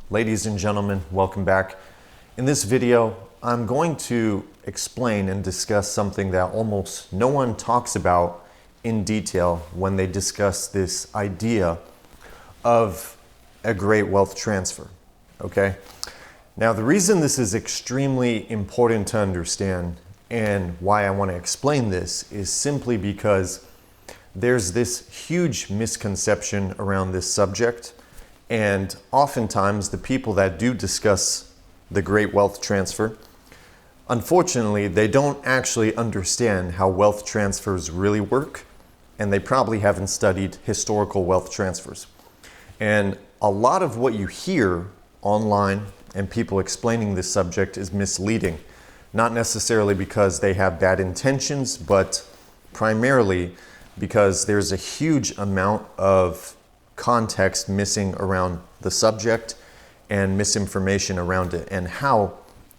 Ladies and gentlemen, welcome back. In this video, I'm going to explain and discuss something that almost no one talks about in detail when they discuss this idea of a great wealth transfer, okay? Now, the reason this is extremely important to understand and why I want to explain this is simply because there's this huge misconception around this subject, and oftentimes the people that do discuss the great wealth transfer, unfortunately, they don't actually understand how wealth transfers really work, and they probably haven't studied historical wealth transfers. And a lot of what you hear online and people explaining this subject is misleading, not necessarily because they have bad intentions, but primarily because there's a huge amount of context missing around the subject and misinformation around it and how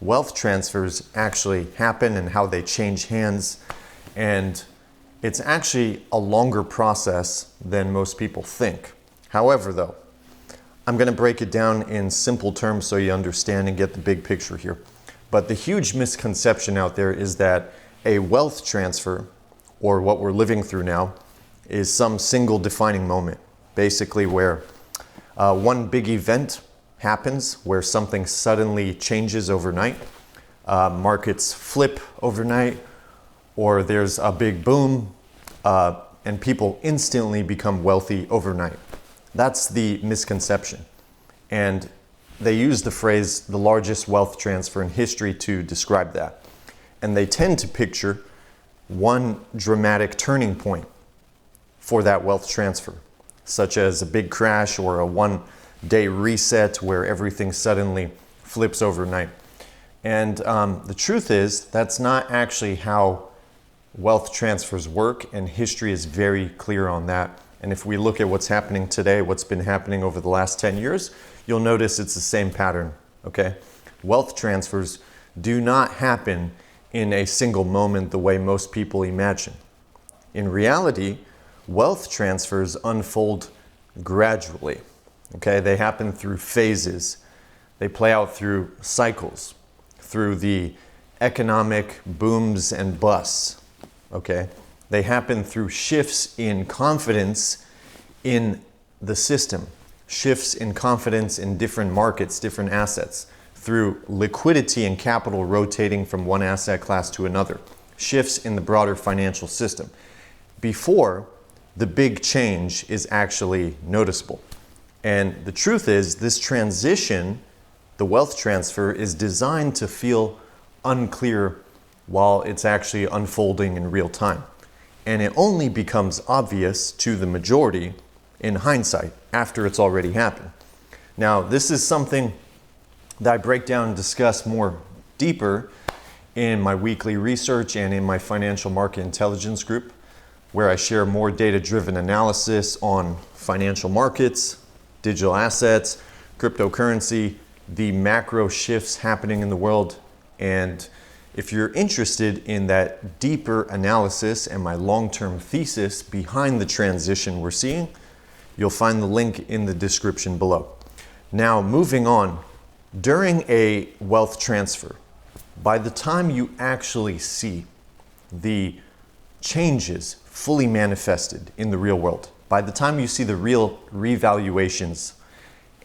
wealth transfers actually happen and how they change hands. And it's actually a longer process than most people think. However, though, I'm going to break it down in simple terms so you understand and get the big picture here. But the huge misconception out there is that a wealth transfer, or what we're living through now, is some single defining moment, basically where one big event happens where something suddenly changes overnight, markets flip overnight, or there's a big boom and people instantly become wealthy overnight. That's the misconception. And they use the phrase the largest wealth transfer in history to describe that. And they tend to picture one dramatic turning point for that wealth transfer, such as a big crash or a one-day reset where everything suddenly flips overnight. And the truth is, that's not actually how wealth transfers work, and history is very clear on that. And if we look at what's happening today, what's been happening over the last 10 years, you'll notice it's the same pattern, okay? Wealth transfers do not happen in a single moment the way most people imagine. In reality, wealth transfers unfold gradually, okay? They happen through phases. They play out through cycles, through the economic booms and busts, okay? They happen through shifts in confidence in the system, shifts in confidence in different markets, different assets, through liquidity and capital rotating from one asset class to another, shifts in the broader financial system, before the big change is actually noticeable. And the truth is, this transition, the wealth transfer, is designed to feel unclear while it's actually unfolding in real time. And it only becomes obvious to the majority in hindsight after it's already happened. Now, this is something that I break down and discuss more deeper in my weekly research and in my financial market intelligence group, where I share more data-driven analysis on financial markets, digital assets, cryptocurrency, the macro shifts happening in the world. And if you're interested in that deeper analysis and my long-term thesis behind the transition we're seeing, you'll find the link in the description below. Now, moving on, during a wealth transfer, by the time you actually see the changes fully manifested in the real world, by the time you see the real revaluations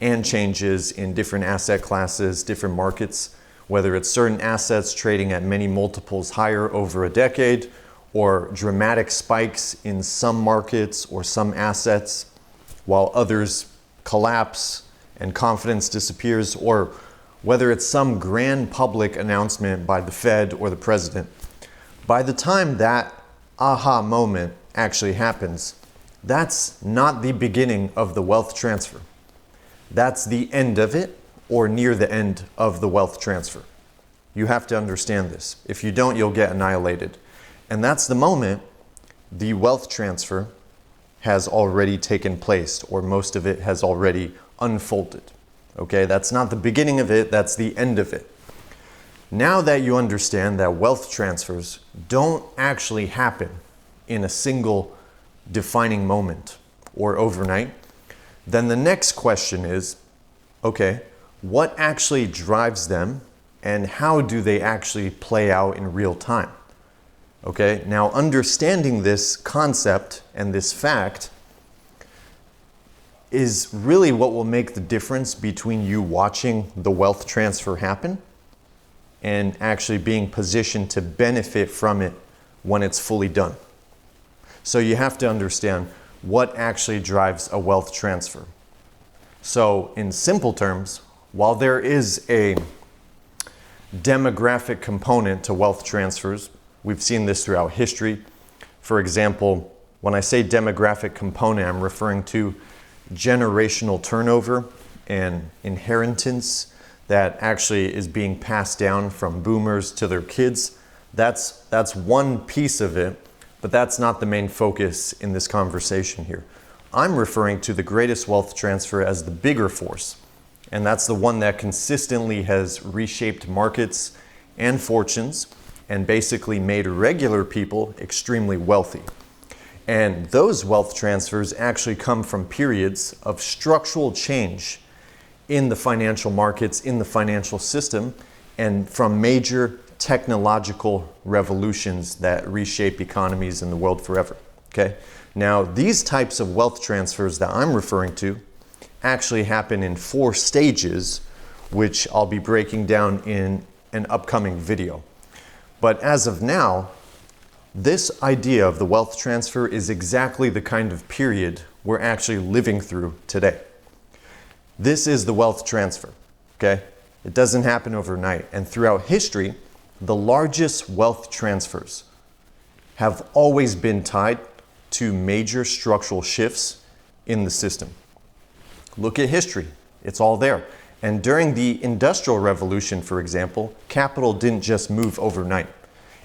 and changes in different asset classes, different markets, whether it's certain assets trading at many multiples higher over a decade, or dramatic spikes in some markets or some assets, while others collapse and confidence disappears, or whether it's some grand public announcement by the Fed or the president, by the time that aha moment actually happens, that's not the beginning of the wealth transfer. That's the end of it, or near the end of the wealth transfer. You have to understand this. If you don't, you'll get annihilated. And that's the moment the wealth transfer has already taken place, or most of it has already unfolded. Okay, that's not the beginning of it, that's the end of it. Now that you understand that wealth transfers don't actually happen in a single defining moment or overnight, then the next question is, okay, what actually drives them and how do they actually play out in real time. Okay, now understanding this concept and this fact is really what will make the difference between you watching the wealth transfer happen and actually being positioned to benefit from it when it's fully done. So you have to understand what actually drives a wealth transfer. So in simple terms, while there is a demographic component to wealth transfers, we've seen this throughout history. For example, when I say demographic component, I'm referring to generational turnover and inheritance that actually is being passed down from boomers to their kids. That's one piece of it, but that's not the main focus in this conversation here. I'm referring to the greatest wealth transfer as the bigger force, and that's the one that consistently has reshaped markets and fortunes and basically made regular people extremely wealthy. And those wealth transfers actually come from periods of structural change in the financial markets, in the financial system, and from major technological revolutions that reshape economies in the world forever. Okay? Now, these types of wealth transfers that I'm referring to actually happen in 4 stages, which I'll be breaking down in an upcoming video. But as of now, this idea of the wealth transfer is exactly the kind of period we're actually living through today. This is the wealth transfer, okay? It doesn't happen overnight. And throughout history, the largest wealth transfers have always been tied to major structural shifts in the system. Look at history, it's all there. And during the Industrial Revolution, for example, capital didn't just move overnight.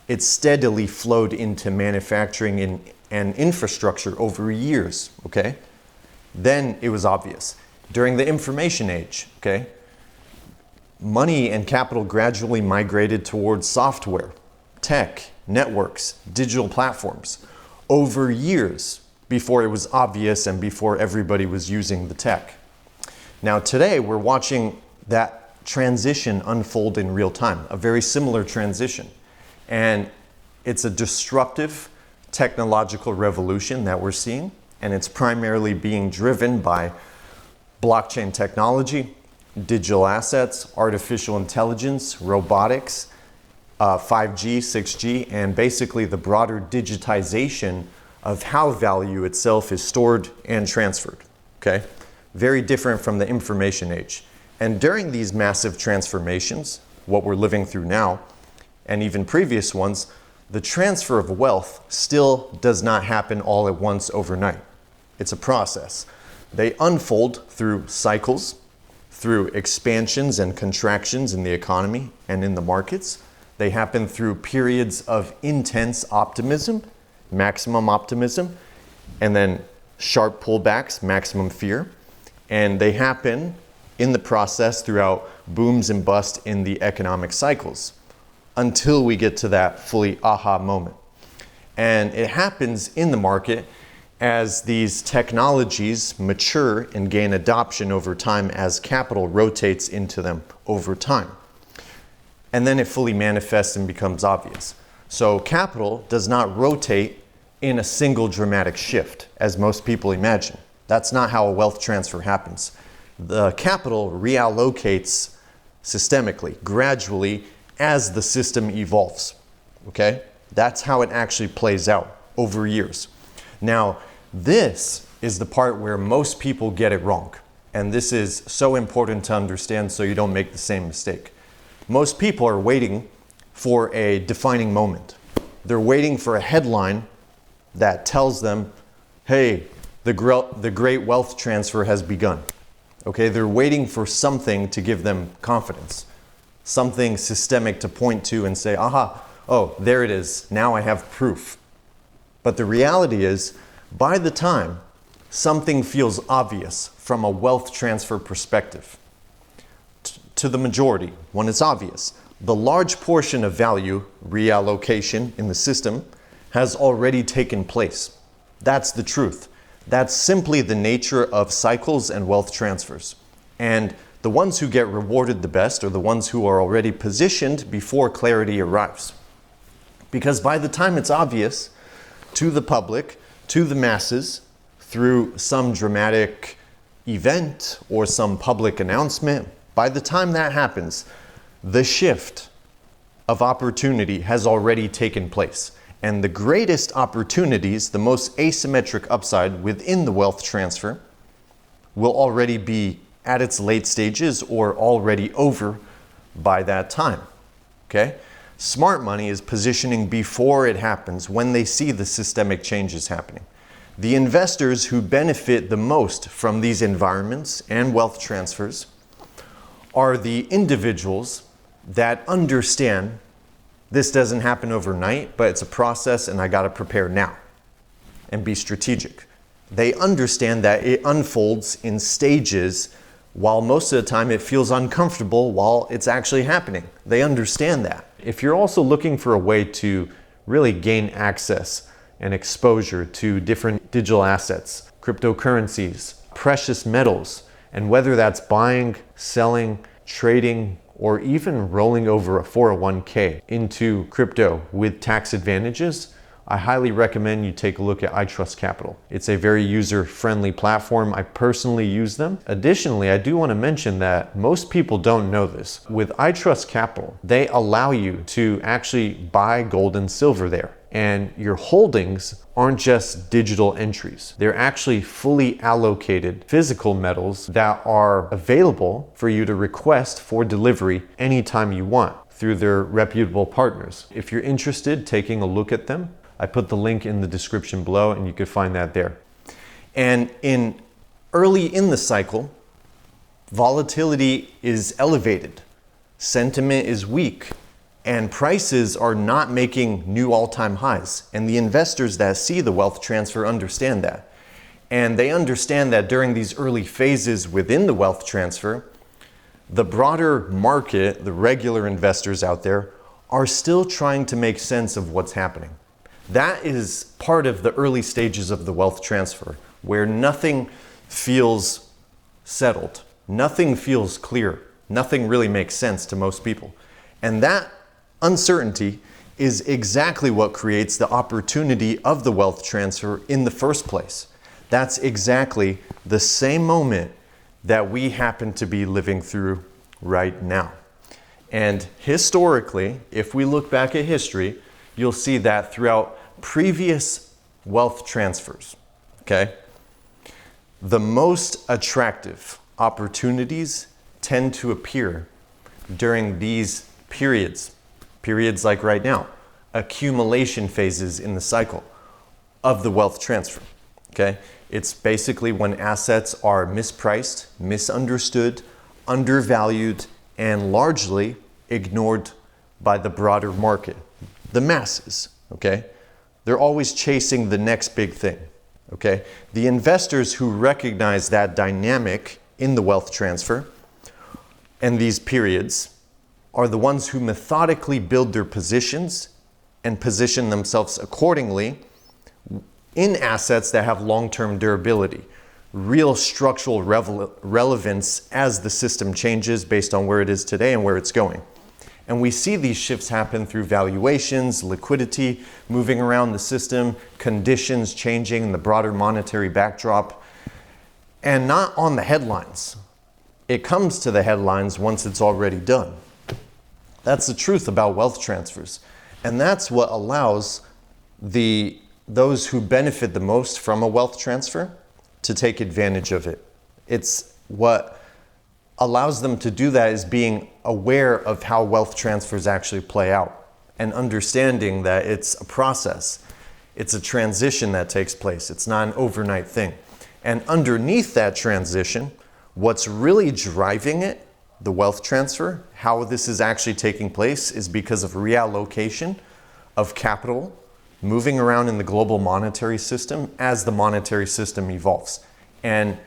It steadily flowed into manufacturing and infrastructure over years, okay? Then it was obvious. During the Information Age, okay, money and capital gradually migrated towards software, tech, networks, digital platforms over years before it was obvious and before everybody was using the tech. Now today we're watching that transition unfold in real time, a very similar transition. And it's a disruptive technological revolution that we're seeing, and it's primarily being driven by blockchain technology, digital assets, artificial intelligence, robotics, 5G, 6G, and basically the broader digitization of how value itself is stored and transferred, okay? Very different from the information age. And during these massive transformations, what we're living through now, and even previous ones, the transfer of wealth still does not happen all at once overnight. It's a process. They unfold through cycles, through expansions and contractions in the economy and in the markets. They happen through periods of intense optimism, maximum optimism, and then sharp pullbacks, maximum fear. And they happen in the process throughout booms and busts in the economic cycles until we get to that fully aha moment. And it happens in the market as these technologies mature and gain adoption over time as capital rotates into them over time. And then it fully manifests and becomes obvious. So capital does not rotate in a single dramatic shift, as most people imagine. That's not how a wealth transfer happens. The capital reallocates systemically, gradually, as the system evolves, okay? That's how it actually plays out over years. Now, this is the part where most people get it wrong. And this is so important to understand so you don't make the same mistake. Most people are waiting for a defining moment. They're waiting for a headline that tells them, hey, the great wealth transfer has begun. Okay, they're waiting for something to give them confidence. Something systemic to point to and say, aha, oh, there it is. Now I have proof. But the reality is, by the time something feels obvious from a wealth transfer perspective, to the majority, when it's obvious, the large portion of value reallocation in the system has already taken place. That's the truth. That's simply the nature of cycles and wealth transfers. And The ones who get rewarded the best are the ones who are already positioned before clarity arrives. Because by the time it's obvious to the public, to the masses, through some dramatic event or some public announcement, by the time that happens, the shift of opportunity has already taken place. And the greatest opportunities, the most asymmetric upside within the wealth transfer, will already be at its late stages or already over by that time. Okay? Smart money is positioning before it happens, when they see the systemic changes happening. The investors who benefit the most from these environments and wealth transfers are the individuals that understand this doesn't happen overnight, but it's a process and I got to prepare now and be strategic. They understand that it unfolds in stages, while most of the time it feels uncomfortable while it's actually happening. They understand that. If you're also looking for a way to really gain access and exposure to different digital assets, cryptocurrencies, precious metals, and whether that's buying, selling, trading, or even rolling over a 401k into crypto with tax advantages, I highly recommend you take a look at iTrustCapital. It's a very user-friendly platform. I personally use them. Additionally, I do want to mention that most people don't know this. With iTrustCapital, they allow you to actually buy gold and silver there. And your holdings aren't just digital entries. They're actually fully allocated physical metals that are available for you to request for delivery anytime you want through their reputable partners. If you're interested, taking a look at them, I put the link in the description below and you can find that there. And early in the cycle, volatility is elevated, sentiment is weak, and prices are not making new all-time highs. And the investors that see the wealth transfer understand that. And they understand that during these early phases within the wealth transfer, the broader market, the regular investors out there, are still trying to make sense of what's happening. That is part of the early stages of the wealth transfer, where nothing feels settled, nothing feels clear, nothing really makes sense to most people. And that uncertainty is exactly what creates the opportunity of the wealth transfer in the first place. That's exactly the same moment that we happen to be living through right now. And historically, if we look back at history, you'll see that throughout previous wealth transfers, okay, the most attractive opportunities tend to appear during these periods like right now, accumulation phases in the cycle of the wealth transfer, okay? It's basically when assets are mispriced, misunderstood, undervalued, and largely ignored by the broader market, the masses, okay? They're always chasing the next big thing, okay? The investors who recognize that dynamic in the wealth transfer and these periods are the ones who methodically build their positions and position themselves accordingly in assets that have long-term durability, real structural relevance as the system changes based on where it is today and where it's going. And we see these shifts happen through valuations, liquidity, moving around the system, conditions changing in the broader monetary backdrop, and not on the headlines. It comes to the headlines once it's already done. That's the truth about wealth transfers. And that's what allows those who benefit the most from a wealth transfer to take advantage of it. It's what allows them to do that is being aware of how wealth transfers actually play out and understanding that it's a process. It's a transition that takes place. It's not an overnight thing. And underneath that transition, what's really driving it, the wealth transfer, how this is actually taking place is because of reallocation of capital moving around in the global monetary system as the monetary system evolves. And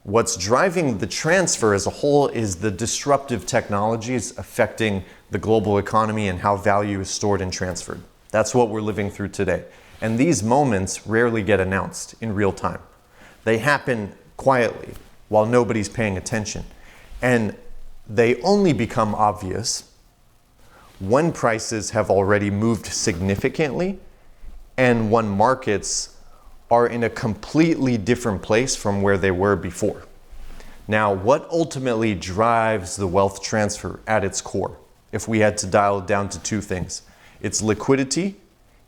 what's driving the transfer as a whole is the disruptive technologies affecting the global economy and how value is stored and transferred. That's what we're living through today. And these moments rarely get announced in real time. They happen quietly while nobody's paying attention. And they only become obvious when prices have already moved significantly and when markets are in a completely different place from where they were before. Now, what ultimately drives the wealth transfer at its core, if we had to dial it down to two things, it's liquidity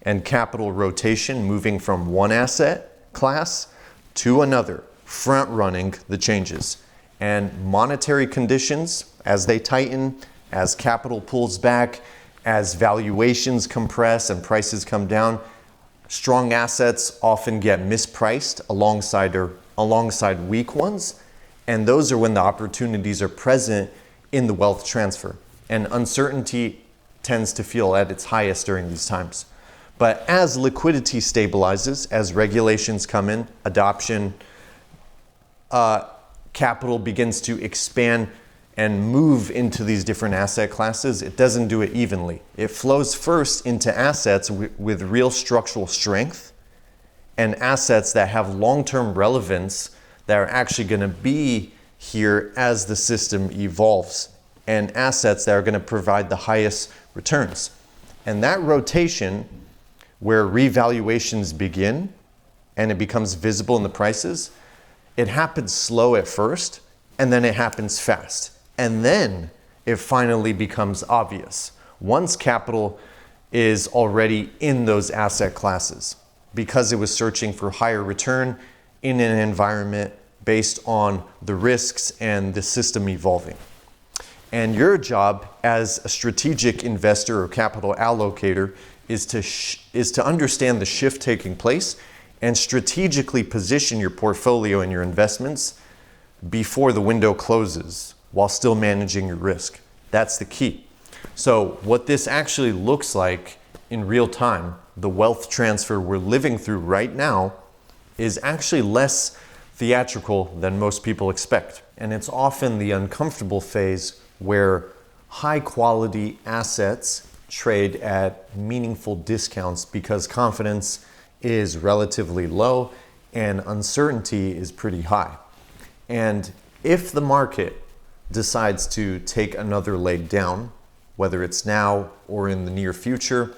and capital rotation, moving from one asset class to another, front running the changes. And monetary conditions, as they tighten, as capital pulls back, as valuations compress and prices come down, strong assets often get mispriced alongside weak ones. And those are when the opportunities are present in the wealth transfer. And uncertainty tends to feel at its highest during these times. But as liquidity stabilizes, as regulations come in, adoption, capital begins to expand and move into these different asset classes, it doesn't do it evenly. It flows first into assets with real structural strength and assets that have long-term relevance that are actually going to be here as the system evolves, and assets that are going to provide the highest returns. And that rotation, where revaluations begin and it becomes visible in the prices, it happens slow at first, and then it happens fast. And then it finally becomes obvious once capital is already in those asset classes, because it was searching for higher return in an environment based on the risks and the system evolving. And your job as a strategic investor or capital allocator is to understand the shift taking place and strategically position your portfolio and your investments before the window closes while still managing your risk. That's the key. So what this actually looks like in real time, the wealth transfer we're living through right now, is actually less theatrical than most people expect. And it's often the uncomfortable phase where high quality assets trade at meaningful discounts because confidence is relatively low and uncertainty is pretty high. And if the market decides to take another leg down, whether it's now or in the near future,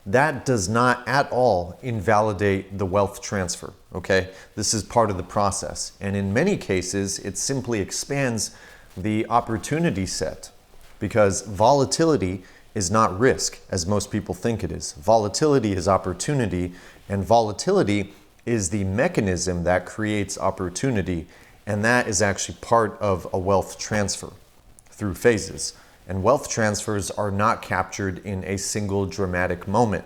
that does not at all invalidate the wealth transfer, okay? This is part of the process. And in many cases, it simply expands the opportunity set, because volatility is not risk, as most people think it is. Volatility is opportunity, and volatility is the mechanism that creates opportunity, and that is actually part of a wealth transfer through phases. And wealth transfers are not captured in a single dramatic moment.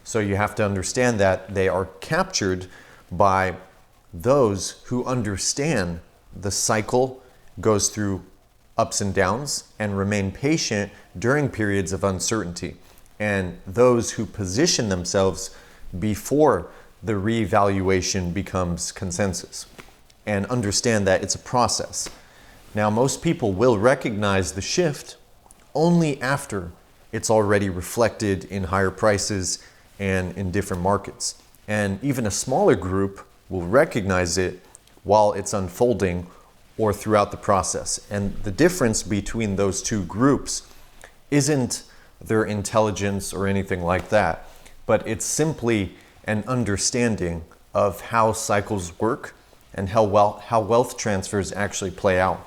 So you have to understand that they are captured by those who understand the cycle goes through ups and downs and remain patient during periods of uncertainty, and those who position themselves before the reevaluation becomes consensus and understand that it's a process. Now, most people will recognize the shift only after it's already reflected in higher prices and in different markets. And even a smaller group will recognize it while it's unfolding or throughout the process. And the difference between those two groups isn't their intelligence or anything like that, but it's simply an understanding of how cycles work and how wealth transfers actually play out.